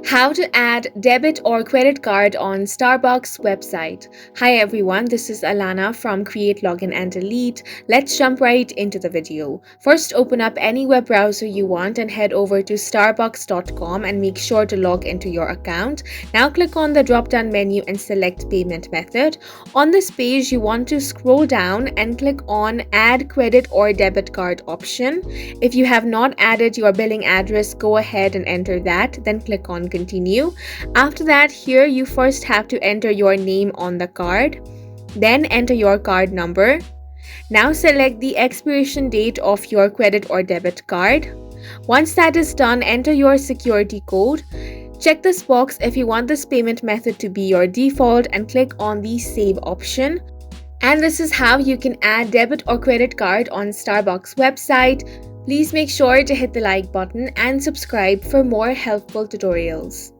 How to add debit or credit card on Starbucks website. Hi everyone, this is Alana from Create, Login and Delete. Let's jump right into the video. First, open up any web browser you want and head over to starbucks.com and make sure to log into your account. Now click on the drop-down menu and select payment method. On this page, you want to scroll down and click on Add Credit or Debit Card option. If you have not added your billing address, go ahead and enter that, then click on Continue. After that, here you first have to enter your name on the card, then enter your card number. Now select the expiration date of your credit or debit card. Once that is done, enter your security code. Check this box if you want this payment method to be your default and click on the Save option. And this is how you can add debit or credit card on Starbucks website. Please make sure to hit the like button and subscribe for more helpful tutorials.